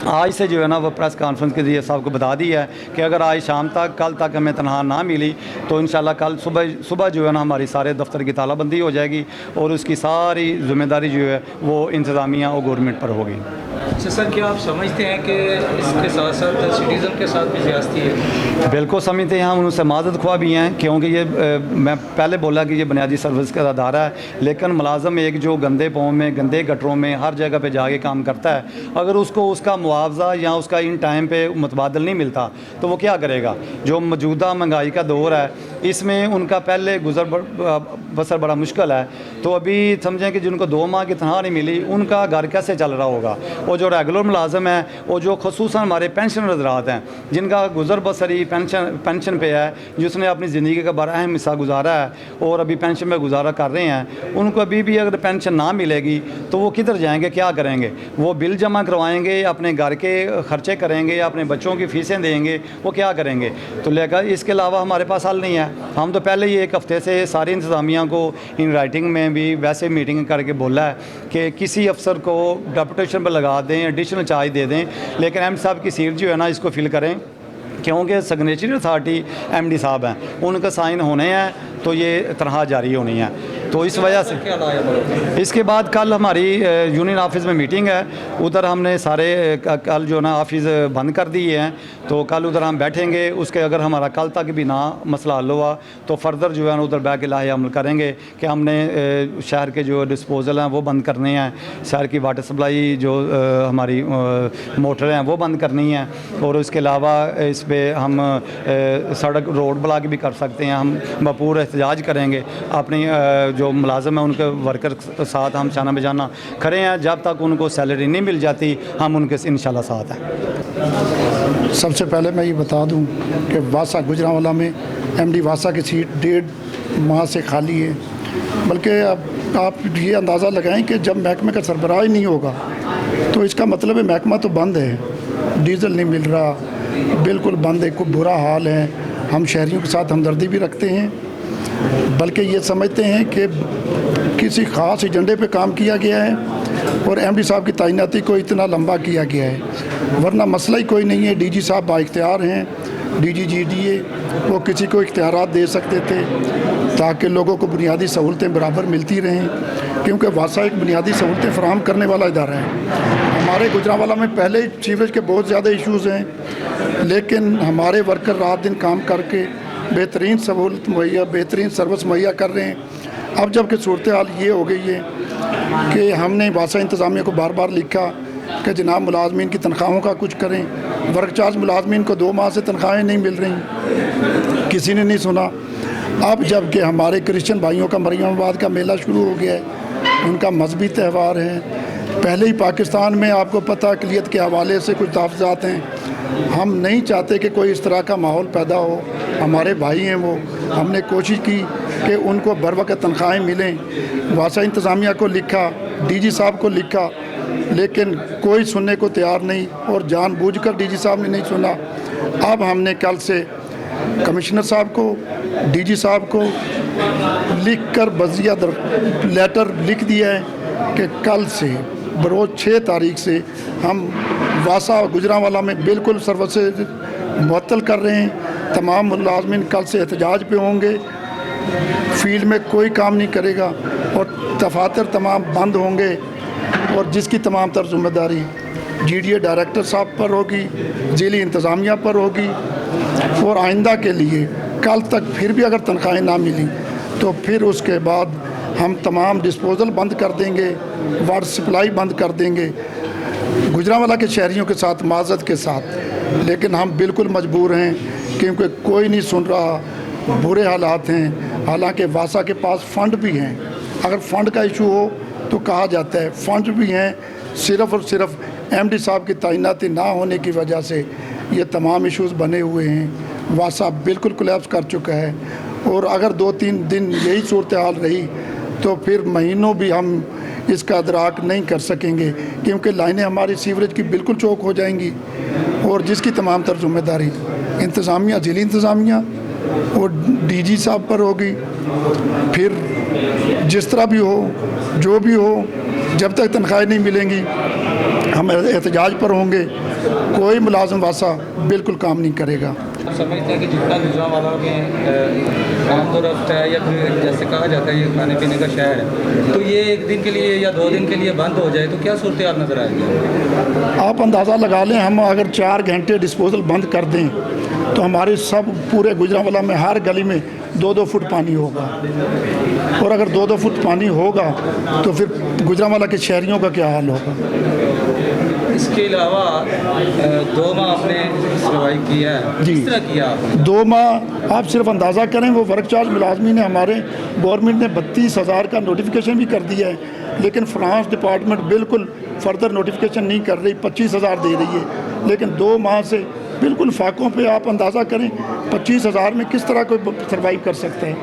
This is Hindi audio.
आज से जो है ना वो प्रेस कॉन्फ्रेंस के जरिए साहब को बता दिया है कि अगर आज शाम तक कल तक हमें तनख्वाह ना मिली तो इंशाल्लाह कल सुबह जो है ना हमारी सारे दफ्तर की तालाबंदी हो जाएगी और उसकी सारी जिम्मेदारी जो है वो इंतज़ामिया और गवर्नमेंट पर होगी। अच्छा सर, क्या आप समझते हैं कि इसके साथ साथ सिटीज़न के साथ भी ज़्यादती है? बिल्कुल समझते हैं, हम उनसे माजद ख्वाह भी हैं क्योंकि ये मैं पहले बोला कि ये बुनियादी सर्विस का अदारा है, लेकिन मुलाजम एक जो गंदे पाँव में गंदे गटरों में हर जगह पे जाके काम करता है, अगर उसको उसका मुआवजा या उसका इन टाइम पे मुतबादल नहीं मिलता तो वो क्या करेगा। जो मौजूदा महंगाई का दौर है इसमें उनका पहले गुजर बसर बड़ा मुश्किल है, तो अभी समझें कि जिनको 2 माह की तनख्वाह नहीं मिली उनका घर कैसे चल रहा होगा। और जो रेगुलर मुलाजम है और जो खसूसन हमारे पेंशन हजरात हैं जिनका गुजर बसरी पेंशन पे है, जिसने अपनी ज़िंदगी का बड़ा अहम हिस्सा गुजारा है और अभी पेंशन में गुजारा कर रहे हैं, उनको अभी भी अगर पेंशन ना मिलेगी तो वो किधर जाएंगे, क्या करेंगे। वो बिल जमा करवाएंगे, अपने घर के ख़र्चे करेंगे, अपने बच्चों की फ़ीसें देंगे, वो क्या करेंगे। तो लेकर इसके अलावा हमारे पास हल नहीं है। हम तो पहले ही 1 हफ़्ते से सारी इंतज़ामिया को इन राइटिंग में भी वैसे मीटिंग करके बोला है कि किसी अफसर को डेपुटेशन पर लगा दें, एडिशनल चार्ज दे दें, लेकिन एम साहब की सीट जो है ना इसको फिल करें क्योंकि सिग्नेचरी अथॉरिटी MD साहब हैं, उनका साइन होने हैं तो ये तनख्वाह जारी होनी है। तो इस वजह से इसके बाद कल हमारी यूनियन ऑफिस में मीटिंग है, उधर हमने सारे कल जो ना ऑफिस बंद कर दिए हैं, तो कल उधर हम बैठेंगे। उसके अगर हमारा कल तक भी ना मसला हल हुआ तो फर्दर जो है ना उधर बैठ के लाहे अमल करेंगे कि हमने शहर के जो डिस्पोज़ल हैं वो बंद करने हैं, शहर की वाटर सप्लाई जो हमारी मोटर हैं वो बंद करनी है, और उसके अलावा इस पर हम सड़क रोड ब्लॉक भी कर सकते हैं। हम भरपूर एहतजाज करेंगे, अपनी जो मुलाजम है उनके वर्कर के साथ हम शाना बजाना खड़े हैं। जब तक उनको सैलरी नहीं मिल जाती हम उनके इंशाल्लाह साथ हैं। सबसे पहले मैं ये बता दूं कि वासा गुजरांवाला में MD वासा की सीट 1.5 माह से खाली है, बल्कि अब आप ये अंदाज़ा लगाएं कि जब महकमे का सरबराह ही नहीं होगा तो इसका मतलब है महकमा तो बंद है, डीज़ल नहीं मिल रहा, बिल्कुल बंद है, खूब बुरा हाल है। हम शहरियों के साथ हमदर्दी भी रखते हैं, बल्कि ये समझते हैं कि किसी ख़ास एजेंडे पे काम किया गया है और MD साहब की तैनाती को इतना लंबा किया गया है, वरना मसला ही कोई नहीं है। DG साहब बाइख्तियार हैं, DG GDA, वो किसी को इख्तियारात दे सकते थे ताकि लोगों को बुनियादी सहूलतें बराबर मिलती रहें, क्योंकि वासा एक बुनियादी सहूलतें फराहम करने वाला इदारा है। हमारे गुजरांवाला में पहले सीवरेज के बहुत ज़्यादा इश्यूज़ हैं, लेकिन हमारे वर्कर रात दिन काम करके बेहतरीन सहूलत मुहैया, बेहतरीन सर्विस मुहैया कर रहे हैं। अब जबकि सूरत हाल ये हो गई है कि हमने वासा इंतज़ामिया को बार बार लिखा कि जनाब मुलाजमीन की तनख्वाहों का कुछ करें। वर्क चार्ज मुलाजमीन को 2 माह से तनख्वाहें नहीं मिल रही, किसी ने नहीं सुना। अब जबकि हमारे क्रिश्चियन भाइयों का मरियमाबाद का मेला शुरू हो गया है, उनका मजहबी त्यौहार है। पहले ही पाकिस्तान में आपको पता अक़लियत के हवाले से कुछ तहफ़्ज़ात हैं, हम नहीं चाहते कि कोई इस तरह का माहौल पैदा हो। हमारे भाई हैं वो, हमने कोशिश की कि उनको बर वक़्त तनख्वाहें मिलें। वासा इंतज़ामिया को लिखा, DG साहब को लिखा, लेकिन कोई सुनने को तैयार नहीं और जानबूझकर DG साहब ने नहीं सुना। अब हमने कल से कमिश्नर साहब को, DG साहब को लिख कर बज़िया लेटर लिख दिया है कि कल से बरोज़ 6 तारीख से हम वासा गुजरांवाला में बिल्कुल सर्विसेज मुअत्तल कर रहे हैं। तमाम मुलाजमीन कल से एहतजाज पे होंगे, फील्ड में कोई काम नहीं करेगा और दफातर तमाम बंद होंगे, और जिसकी तमाम तर जिम्मेदारी GDA डायरेक्टर साहब पर होगी, ज़िली इंतज़ामिया पर होगी। और आइंदा के लिए कल तक फिर भी अगर तनख्वाहें ना मिली तो फिर उसके बाद हम तमाम डिस्पोज़ल बंद कर देंगे, वाटर सप्लाई बंद कर देंगे, गुजरांवाला के शहरियों के साथ माज़रत के साथ। लेकिन हम बिल्कुल मजबूर हैं क्योंकि कोई नहीं सुन रहा, बुरे हालात हैं। हालांकि वासा के पास फ़ंड भी हैं, अगर फ़ंड का इशू हो तो कहा जाता है फ़ंड भी हैं, सिर्फ़ और सिर्फ MD साहब की तैनाती ना होने की वजह से ये तमाम इश्यूज़ बने हुए हैं। वासा बिल्कुल कोलैप्स कर चुका है, और अगर 2-3 दिन यही सूरत हाल रही तो फिर महीनों भी हम इसका अदराक नहीं कर सकेंगे, क्योंकि लाइनें हमारी सीवरेज की बिल्कुल चौक हो जाएंगी, और जिसकी तमाम तर जिम्मेदारी इंतज़ामिया, ज़िली इंतज़ामिया और DG साहब पर होगी। फिर जिस तरह भी हो, जो भी हो, जब तक तनख्वाहें नहीं मिलेंगी हम एहतजाज पर होंगे। कोई मुलाजिम वासा बिल्कुल काम नहीं करेगा। आप समझते हैं कि जितना गुजरांवाला में आमदोरफ्त है या फिर जैसे कहा जाता है ये खाने पीने का शहर है, तो ये एक दिन के लिए या 2 दिन के लिए बंद हो जाए तो क्या सूरत हाल नज़र आएगी? आप अंदाज़ा लगा लें, हम अगर 4 घंटे डिस्पोजल बंद कर दें तो हमारे सब पूरे गुजरांवाला में हर गली में 2-2 फुट पानी होगा, और अगर 2-2 फुट पानी होगा तो फिर गुजरांवाला के शहरियों का क्या हाल होगा। इसके अलावा 2 माह आपने सर्वाइव किया है, जी। किस तरह किया आपने? 2 माह आप सिर्फ अंदाज़ा करें, वो वर्क चार्ज मुलाजमी ने हमारे गवर्नमेंट ने 32,000 का नोटिफिकेशन भी कर दिया है, लेकिन फाइनेंस डिपार्टमेंट बिल्कुल फर्दर नोटिफिकेशन नहीं कर रही, 25,000 दे रही है, लेकिन 2 माह से बिल्कुल फाकों पे आप अंदाज़ा करें 25,000 में किस तरह कोई सर्वाइव कर सकते हैं।